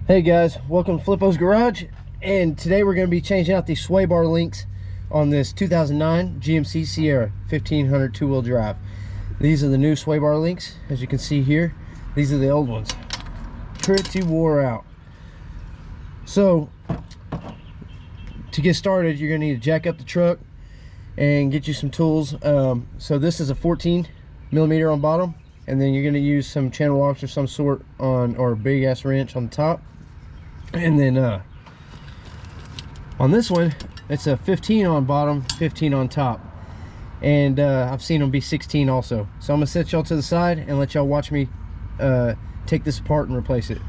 Hey guys, welcome to Flippo's Garage, and today we're going to be changing out these sway bar links on this 2009 GMC Sierra 1500 two-wheel drive. These are the new sway bar links, as you can see here. These are the old ones, pretty wore out. So to get started, you're going to need to jack up the truck and get you some tools. So this is a 14mm on bottom, and then you're going to use some channel locks or some sort on, or a big ass wrench on the top. And then on this one, it's a 15 on bottom, 15 on top, and I've seen them be 16 also. So I'm gonna set y'all to the side and let y'all watch me take this apart and replace it.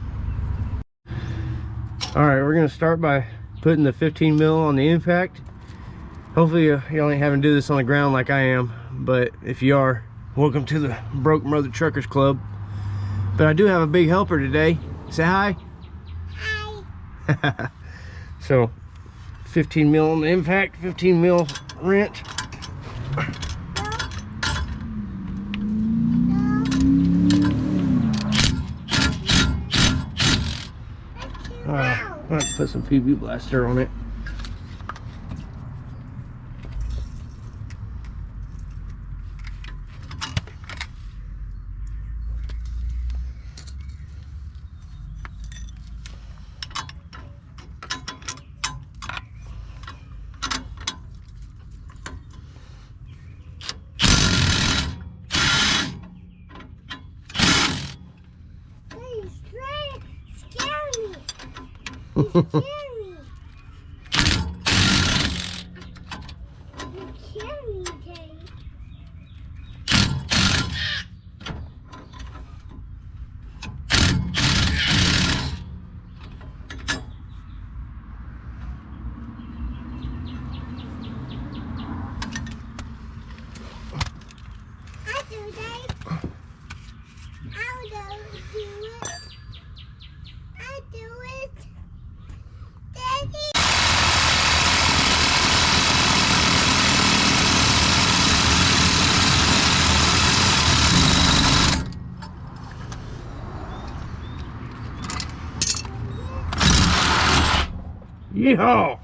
All right, we're gonna start by putting the 15mm on the impact. Hopefully y'all ain't having to do this on the ground like I am, but if you are, welcome to the Broke Mother Truckers Club. But I do have a big helper today. Say hi. So 15mm on the impact, 15mm wrench. Let's put some PB blaster on it. Yeehaw!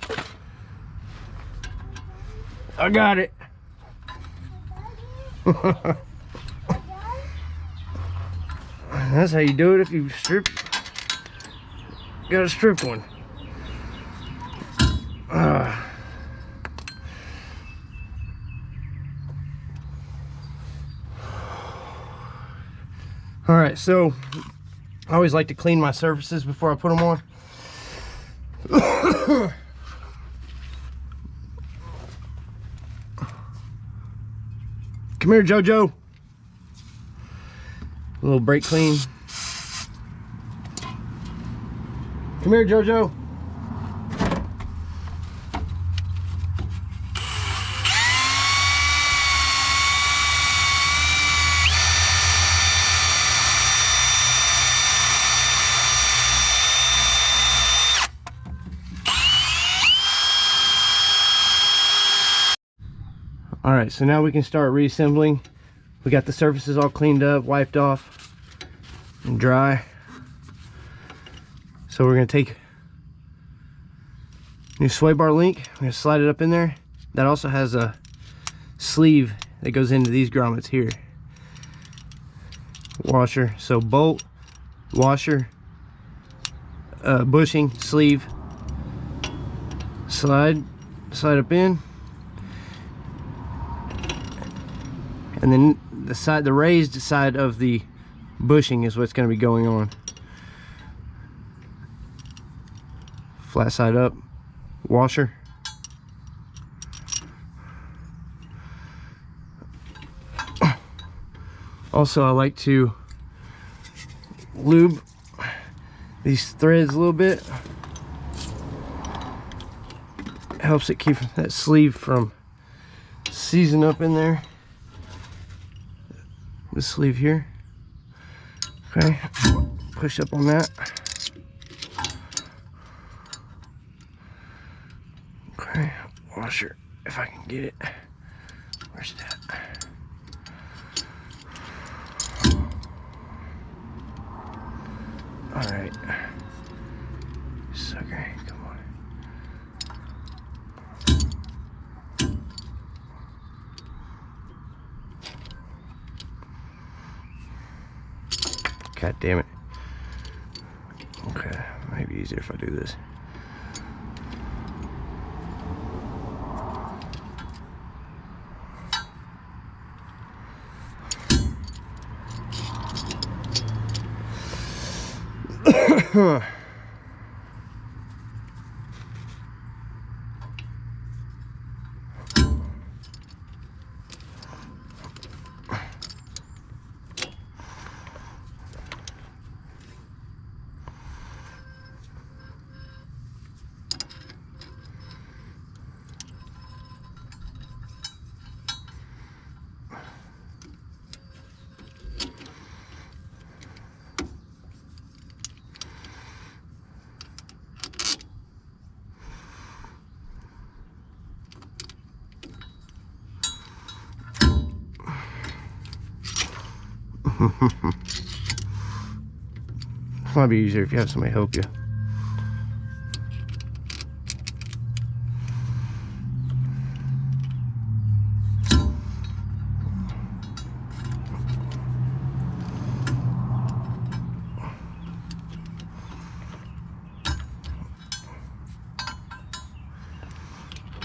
I got it. That's how you do it if you strip. Gotta strip one. All right, so I always like to clean my surfaces before I put them on. Come here, Jojo. A little brake clean. Come here, Jojo. All right, so now we can start reassembling. We got the surfaces all cleaned up, wiped off, and dry. So we're gonna take new sway bar link. We're gonna slide it up in there. That also has a sleeve that goes into these grommets here. Washer, so bolt, washer, bushing, sleeve. Slide up in. And then the raised side of the bushing is what's going to be going on. Flat side up, washer. Also, I like to lube these threads a little bit. Helps it keep that sleeve from seizing up in there. The sleeve here. Okay, push up on that. Okay, washer, if I can get it. Where's that? All right. God damn it. Okay, maybe easier if I do this. It might be easier if you have somebody help you.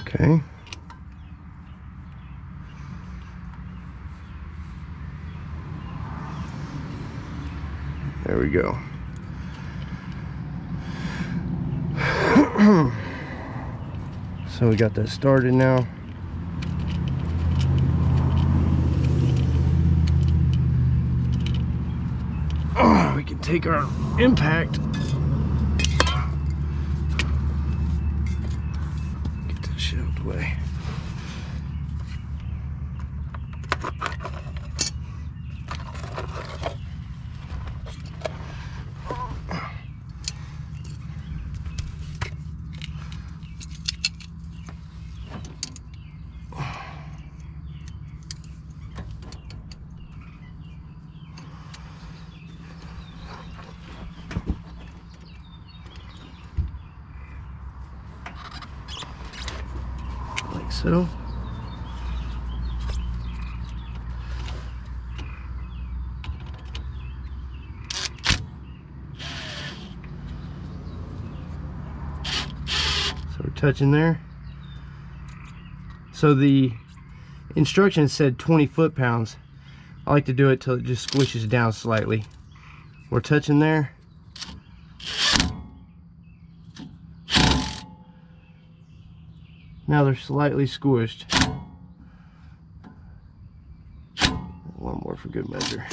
Okay. There we go. So we got that started now. Oh, we can take our impact. Get that shit out of the way. Like so. So we're touching there. So the instructions said 20 foot-pounds. I like to do it till it just squishes down slightly. We're touching there. Now they're slightly squished. One more for good measure.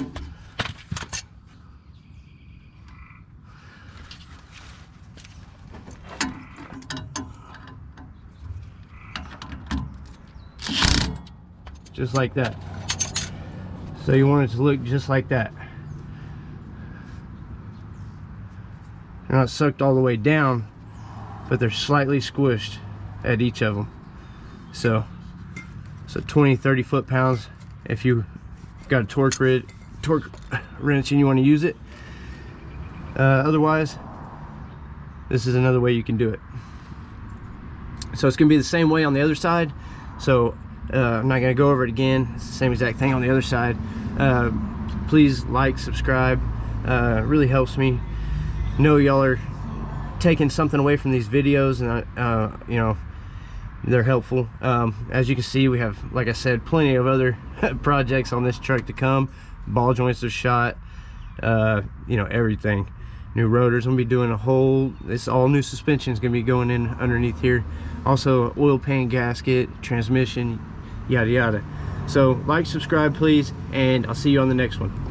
Just like that. So you want it to look just like that. They're not sucked all the way down, but they're slightly squished at each of them. So 20-30 foot-pounds if you got a torque wrench and you want to use it. Otherwise, this is another way you can do it. So it's going to be the same way on the other side. So I'm not going to go over it again. It's the same exact thing on the other side. Please like, subscribe. It really helps me know y'all are taking something away from these videos, and you know, they're helpful. As you can see, we have, like I said, plenty of other projects on this truck to come. Ball joints are shot, you know, everything. New rotors. I'm gonna be doing a whole, this all new suspension is gonna be going in underneath here. Also oil pan gasket, transmission, yada yada. So like, subscribe please, and I'll see you on the next one.